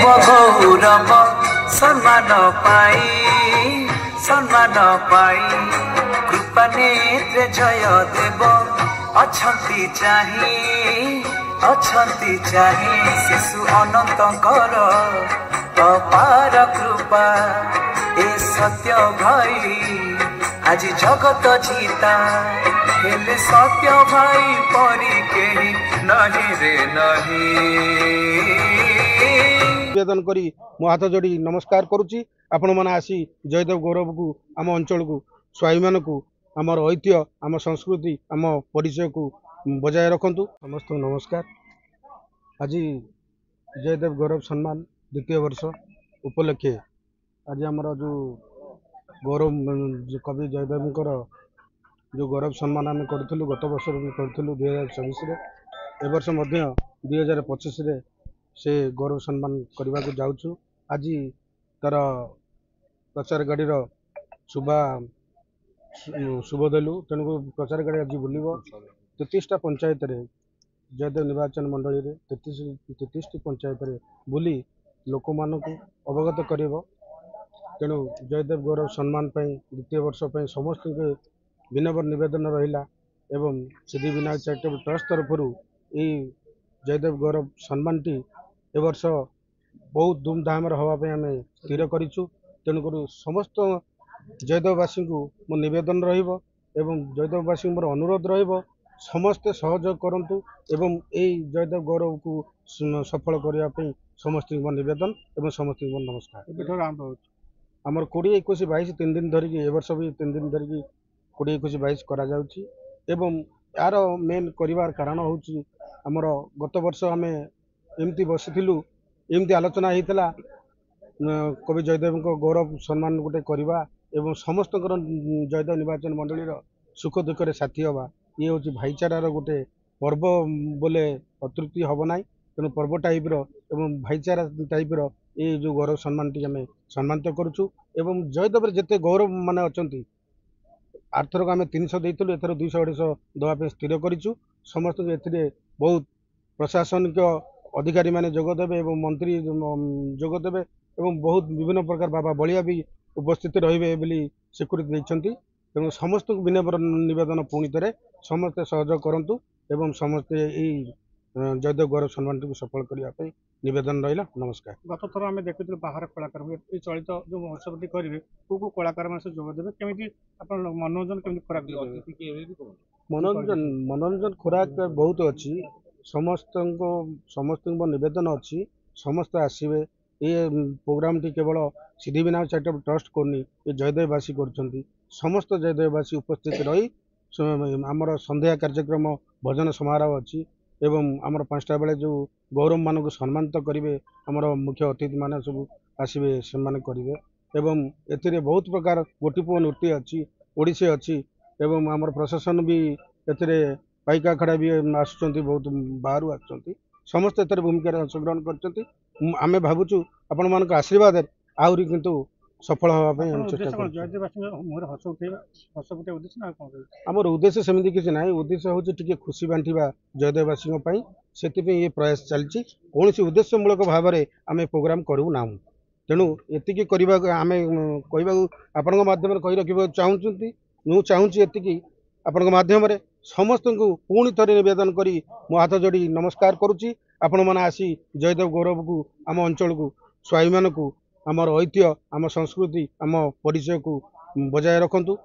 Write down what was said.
गौरव सम्मान पाई कृपा नेत्रे जय देव अछंती चाही शिशु अनंतर अपार कृपा ए सत्य भाई आज जगत जीता हेले सत्य भाई परी केही नहीं रे नहीं। निवेदन करी मो हाथ जोड़ी नमस्कार करुच्ची आपण मैंने आसी जयदेव गौरव को आम अंचल को स्वाभी मान को आमर ऐतिह्य आम संस्कृति आम परिचय को बजाय रखु। समस्त नमस्कार। आज जयदेव गौरव सम्मान द्वितीय वर्ष उपलक्षे आज आमर जो गौरव कवि जयदेव जो गौरव सम्मान आम करूँ गत वर्ष भी करूँ 2024 ए वर्ष 2025 से गौरव सम्मान करने को जाऊँ। आज तार प्रचार गाड़ी शुभ देलु तेणु प्रचार गाड़ी आज बुल 33टा पंचायत जयदेव निर्वाचन मंडली 33टी पंचायत बुली लोक मान अवगत कर तेणु जयदेव गौरव सम्मान द्वितीय वर्ष समस्त विनम्र निवेदन रहा एवं सिद्धि विनायक चैरिटेबल ट्रस्ट तरफ जयदेव गौरव सम्मान टी ए वर्ष बहुत धूमधाम हाँपाई आम स्थिर करूँ। तेणुक समस्त जयदेववासी को मो निवेदन जयदेववासी मोर अनुरोध समस्ते सहयोग करूँ एवं जयदेव गौरव को सफल करने समस्त निवेदन एवं समस्त नमस्कार। आमर 20, 21, 22 3 दिन धरिकी ए वर्ष भी 3 दिन धरिकी 20, 21, 22 करा जाउची एवं यार मेन करिवार कारण होची आमर गत वर्ष आम एमती बसिथिलु एमती आलोचना होता कवि जयदेव को गौरव सम्मान गोटे करवा एवं समस्त जयदेव निर्वाचन मंडली सुख दुख साथी हवा ये हूँ भाईचारार गोटे पर्व बोले अतृप्ति हम ना तेणु पर्व टाइप्र एवं भाईचारा टाइप्र ये जो गौरव सम्मान टी आम सम्मानित करुँ एवं जयदेव जिते गौरव मान अच्छा आरथरक आम 300 देइलु एथर 200-250 दवाई स्थिर करूँ। समस्त ए बहुत प्रशासनिक अधिकारी माने जोगदेवे एवं मंत्री जोगदेवे एवं बहुत विभिन्न प्रकार बाबा बलिया भी उपस्थित रहिबे बोली स्वीकृति देइछंती। तेणु समस्त विनम्र निवेदन पुणी थे समस्ते सहयोग करूँ एवं समस्ते जयदेव गौरव सम्मान को सफल करने निवेदन रहा। नमस्कार। गत थर आम देखुँ बाहर कलाकार ये चलित जो महोत्सव करेंगे को कलाकार मैंने जोगदेवे केमी मनोरंजन केमी खोराक मनोरंजन खोराक बहुत अच्छी समस्त निवेदन अच्छी समस्त आसवे ये प्रोग्राम टी केवल सिद्धि विनायक चैरिटेबल ट्रस्ट करनी ये जयदेववासी कर समस्त जयदेववासी उपस्थित रही आमर संध्या कार्यक्रम भजन समारोह अच्छी एवं आमर 5टा बेले जो गौरव मान को सम्मानित करेंगे आमर मुख्य अतिथि मान सब आसवे से करेंगे एवं ए बहुत प्रकार गोटीपुआ नृत्य अच्छी ओडिसी अच्छी एवं आमर प्रशासन भी ए पाइका खड़ा भी आसुँच बहुत बाहर आसुँच समस्त ए भूमिका अंशग्रहण कर आम भावुँ आपण मान आशीर्वाद आहरी किंतु सफल हाँपाई आमर उद्देश्य सेमती किसी ना उद्देश्य हूँ टी खुशी बांटा जयदेववासी से ये प्रयास चलती कौन उद्देश्यमूलक भाव में आम प्रोग्राम करूँ ना तेणु एति आम कह आपण मध्यम कही रखा चाहूँगी मुझे एति आपण मध्यम समस्त को पुणी थे निवेदन करी मो हाथ जोड़ी नमस्कार करुच्ची आपण मैंने आसी जयदेव गौरव को आम अंचल को स्वाभी मान को आमर ऐतिह्य आम संस्कृति आम परिचय को बजाय रखु।